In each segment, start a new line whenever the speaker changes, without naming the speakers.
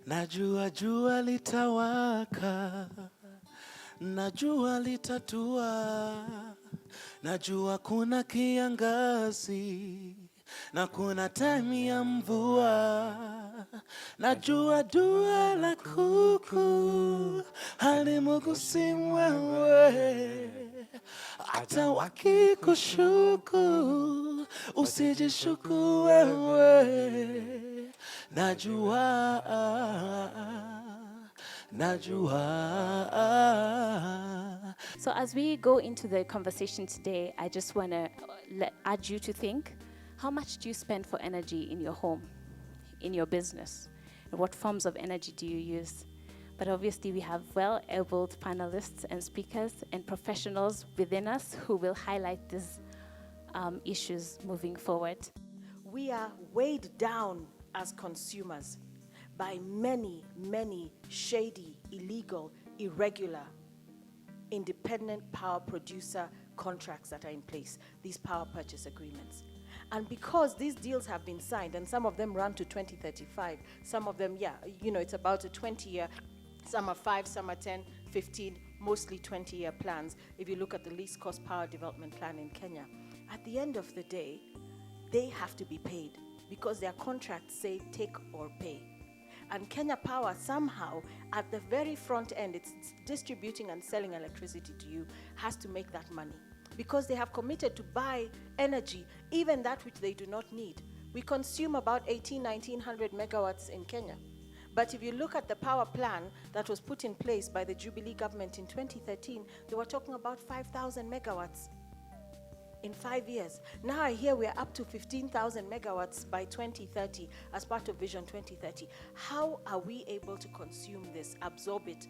Najua jua litawaka, najua litatua, najua kuna kiangazi na kuna time ya mvua, najua dua la kuku halimugusi mwewe, hata wakikushuku usijishuku wewe. Najua.
So as we go into the conversation today, I just want to urge you to think, how much do you spend for energy in your home, in your business? And what forms of energy do you use? But obviously we have well-abled panelists and speakers and professionals within us who will highlight these issues moving forward.
We are weighed down as consumers by many, many shady, illegal, irregular, independent power producer contracts that are in place, these power purchase agreements. And because these deals have been signed, and some of them run to 2035, some of them, it's about a 20-year, some are 5, some are 10, 15, mostly 20-year plans. If you look at the least cost power development plan in Kenya, at the end of the day, they have to be paid because their contracts say take or pay. And Kenya Power somehow, at the very front end, it's distributing and selling electricity to you, has to make that money because they have committed to buy energy, even that which they do not need. We consume about 1900 megawatts in Kenya. But if you look at the power plan that was put in place by the Jubilee government in 2013, they were talking about 5,000 megawatts. In 5 years. Now I hear we're up to 15,000 megawatts by 2030 as part of Vision 2030. How are we able to consume this, absorb it?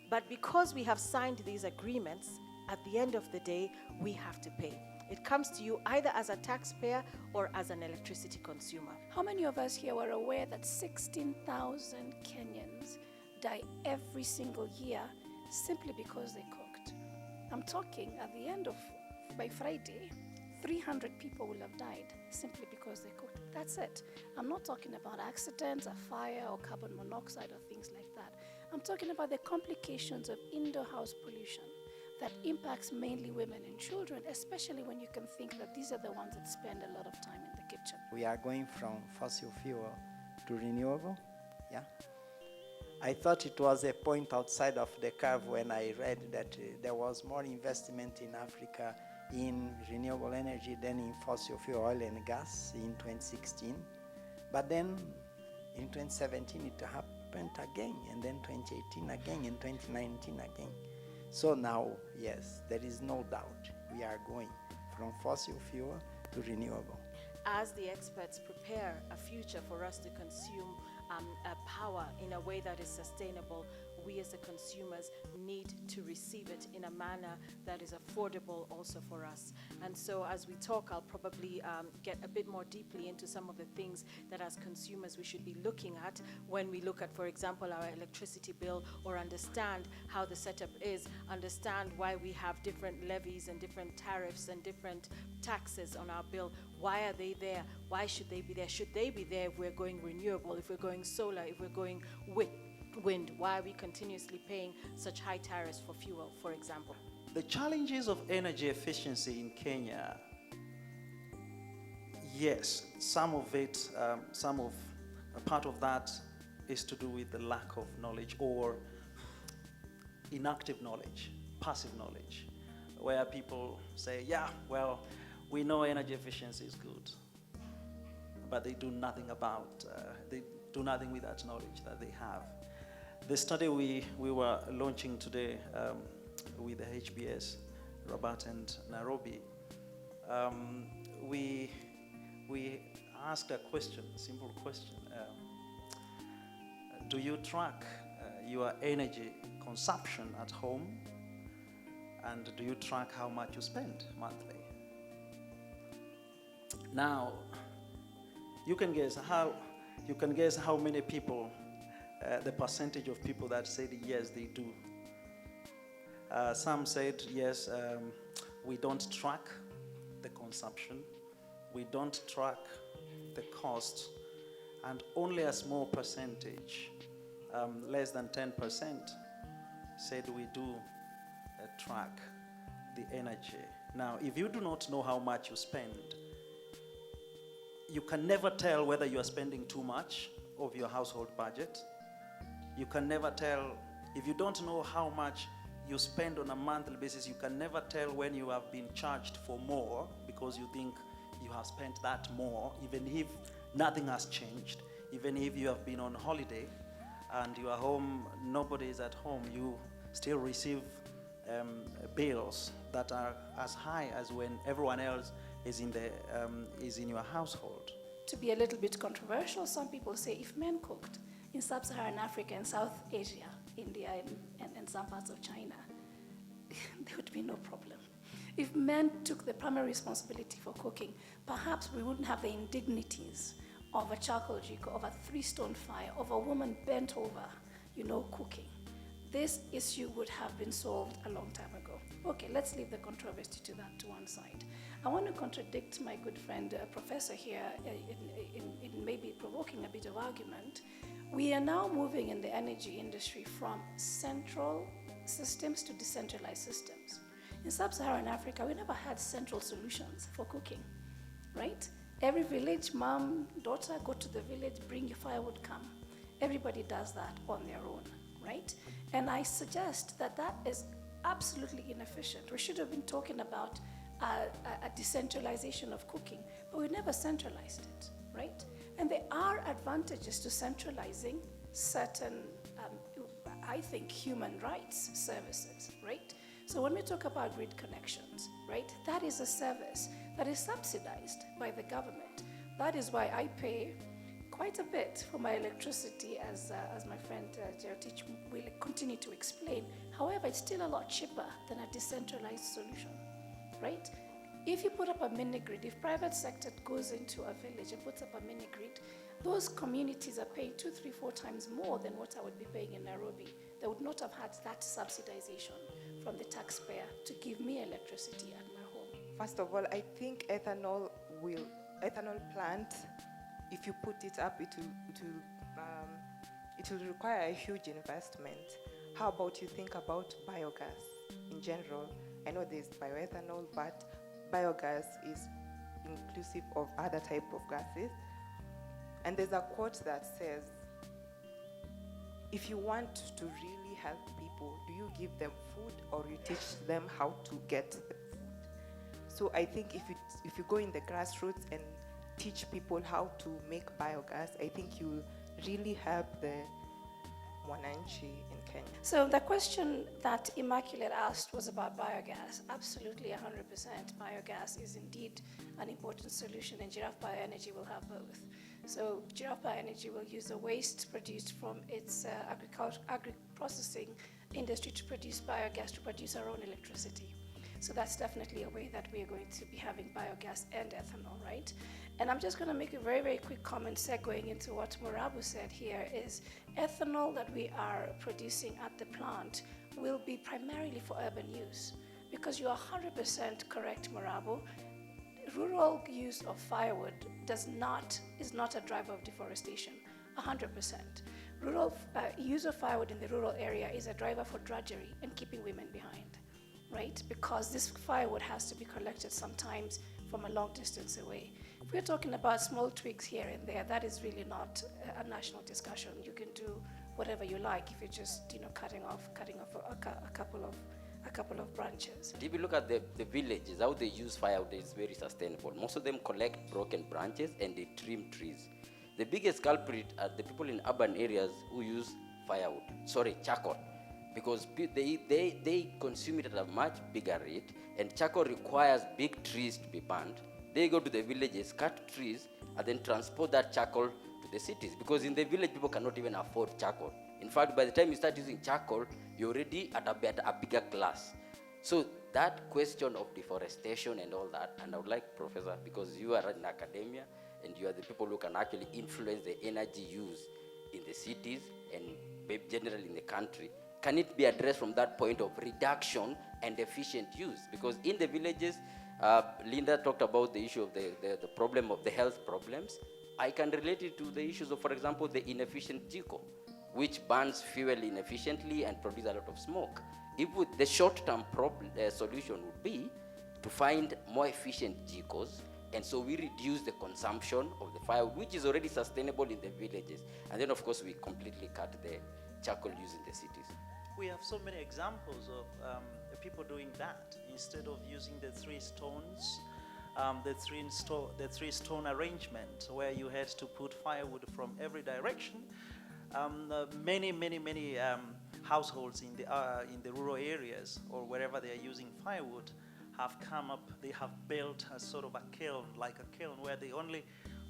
But because we have signed these agreements, at the end of the day, we have to pay. It comes to you either as a taxpayer or as an electricity consumer.
How many of us here were aware that 16,000 Kenyans die every single year simply because they cooked? I'm talking at the end of by Friday, 300 people will have died simply because they cooked. That's it. I'm not talking about accidents, a fire, or carbon monoxide, or things like that. I'm talking about the complications of indoor house pollution that impacts mainly women and children, especially when you can think that these are the ones that spend a lot of time in the kitchen.
We are going from fossil fuel to renewable, yeah? I thought it was a point outside of the curve when I read that there was more investment in Africa in renewable energy than in fossil fuel, oil and gas in 2016. But then in 2017 it happened again, and then 2018 again, and 2019 again. So now, yes, there is no doubt we are going from fossil fuel to renewable.
As the experts prepare a future for us to consume power in a way that is sustainable, we as the consumers need to receive it in a manner that is affordable also for us. And so as we talk, I'll probably get a bit more deeply into some of the things that as consumers we should be looking at when we look at, for example, our electricity bill, or understand how the setup is, understand why we have different levies and different tariffs and different taxes on our bill. Why are they there? Why should they be there? Should they be there if we're going renewable, if we're going solar, if we're going wind? Why are we continuously paying such high tariffs for fuel, for example?
The challenges of energy efficiency in Kenya, yes, some of a part of that is to do with the lack of knowledge or inactive knowledge, passive knowledge, where people say, yeah, well, we know energy efficiency is good, but they do nothing with that knowledge that they have. The study we were launching today with the HBS, Rabat and Nairobi, we asked a question, simple question. Do you track your energy consumption at home? And do you track how much you spend monthly? Now, you can guess how many people, the percentage of people that said yes, they do. Some said yes, we don't track the consumption, we don't track the cost, and only a small percentage less than 10% said we do track the energy. Now, if you do not know how much you spend, you can never tell whether you are spending too much of your household budget. You can never tell, if you don't know how much you spend on a monthly basis, you can never tell when you have been charged for more because you think you have spent that more, even if nothing has changed. Even if you have been on holiday and you are home, nobody is at home, you still receive bills that are as high as when everyone else is in your household.
To be a little bit controversial, some people say if men cooked in Sub-Saharan Africa and South Asia, India and some parts of China, there would be no problem. If men took the primary responsibility for cooking, perhaps we wouldn't have the indignities of a charcoal jiko, of a 3-stone fire, of a woman bent over, cooking. This issue would have been solved a long time ago. Okay, let's leave the controversy to one side. I want to contradict my good friend, Professor here, in maybe provoking a bit of argument. We are now moving in the energy industry from central systems to decentralized systems. In Sub-Saharan Africa, we never had central solutions for cooking, right? Every village, mom, daughter, go to the village, bring your firewood, come. Everybody does that on their own, right? And I suggest that is absolutely inefficient. We should have been talking about a decentralization of cooking, but we never centralized it, right? And there are advantages to centralizing certain, I think, human rights services, right? So when we talk about grid connections, right, that is a service that is subsidized by the government. That is why I pay quite a bit for my electricity, as my friend Jerotich will continue to explain. However, it's still a lot cheaper than a decentralized solution, right? If you put up a mini grid, if private sector goes into a village and puts up a mini grid, those communities are paying 2, 3, 4 times more than what I would be paying in Nairobi. They would not have had that subsidization from the taxpayer to give me electricity at my home.
First of all, I think ethanol plant, if you put it up, it will require a huge investment. How about you think about biogas in general? I know there's bioethanol, but biogas is inclusive of other type of gases. And there's a quote that says, if you want to really help people, do you give them food or you teach them how to get the food? So I think if you go in the grassroots and teach people how to make biogas, I think you really help the Munene in Kenya.
So the question that Immaculate asked was about biogas. Absolutely 100%. Biogas is indeed an important solution, and Giraffe Bioenergy will have both. So Giraffe Bioenergy will use the waste produced from its agri-processing industry to produce biogas, to produce our own electricity. So that's definitely a way that we are going to be having biogas and ethanol, right? And I'm just going to make a very, very quick comment segueing into what Murabu said here is ethanol that we are producing at the plant will be primarily for urban use. Because you are 100% correct, Murabu. Rural use of firewood is not a driver of deforestation, 100%. Rural use of firewood in the rural area is a driver for drudgery and keeping women behind, right? Because this firewood has to be collected sometimes from a long distance away. If we're talking about small tweaks here and there, that is really not a national discussion. You can do whatever you like if you're just, cutting off a couple of branches.
If you look at the villages, how they use firewood is very sustainable. Most of them collect broken branches and they trim trees. The biggest culprit are the people in urban areas who use charcoal, because they consume it at a much bigger rate, and charcoal requires big trees to be burned. They go to the villages, cut trees, and then transport that charcoal to the cities, because in the village people cannot even afford charcoal. In fact, by the time you start using charcoal, you're already at a bigger class. So that question of deforestation and all that, and I would like, Professor, because you are in academia and you are the people who can actually influence the energy use in the cities and generally in the country, can it be addressed from that point of reduction and efficient use? Because in the villages, Linda talked about the issue of the problem of the health problems. I can relate it to the issues of, for example, the inefficient jiko. which burns fuel inefficiently and produce a lot of smoke. If the short-term solution would be to find more efficient GECOs, and so we reduce the consumption of the firewood, which is already sustainable in the villages. And then, of course, we completely cut the charcoal use in the cities.
We have so many examples of people doing that. Instead of using the three stones, the three stone arrangement, where you had to put firewood from every direction, many households in the rural areas or wherever they are using firewood have come up. They have built a sort of a kiln, like a kiln, where they only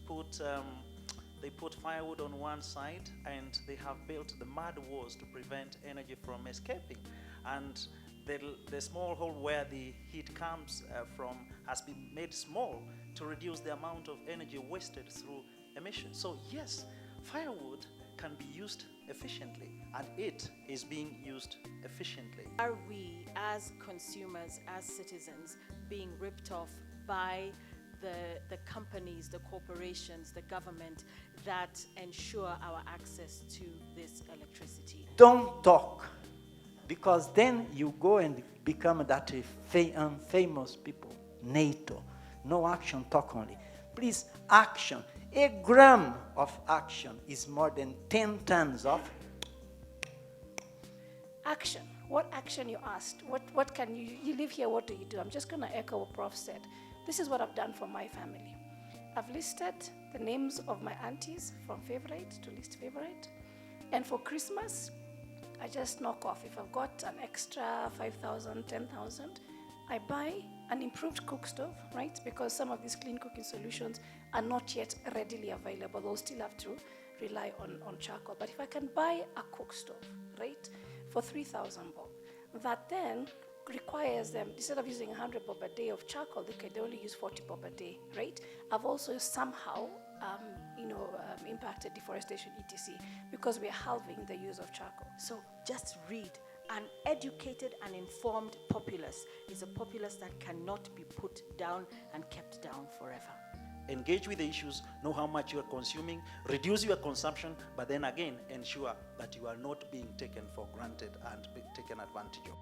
put firewood on one side, and they have built the mud walls to prevent energy from escaping. And the small hole where the heat comes from has been made small to reduce the amount of energy wasted through emissions. So yes, firewood can be used efficiently, and it is being used efficiently.
Are we, as consumers, as citizens, being ripped off by the companies, the corporations, the government that ensure our access to this electricity?
Don't talk, because then you go and become that famous people, NATO. No action, talk only. Please, action. A gram of action is more than 10 tons of
Action. What action, you asked? What can you live here, what do you do? I'm just going to echo what Prof said. This is what I've done for my family. I've listed the names of my aunties from favorite to least favorite. And for Christmas, I just knock off. If I've got an extra 5,000, 10,000, I buy an improved cook stove, right? Because some of these clean cooking solutions are not yet readily available. They'll still have to rely on charcoal. But if I can buy a cook stove, right, for 3,000 bob, that then requires them, instead of using 100 bob a day of charcoal, they only use 40 bob a day, right? I've also somehow, impacted deforestation, etc., because we're halving the use of charcoal.
So just read. An educated and informed populace is a populace that cannot be put down and kept down forever.
Engage with the issues, know how much you are consuming, reduce your consumption, but then again, ensure that you are not being taken for granted and taken advantage of.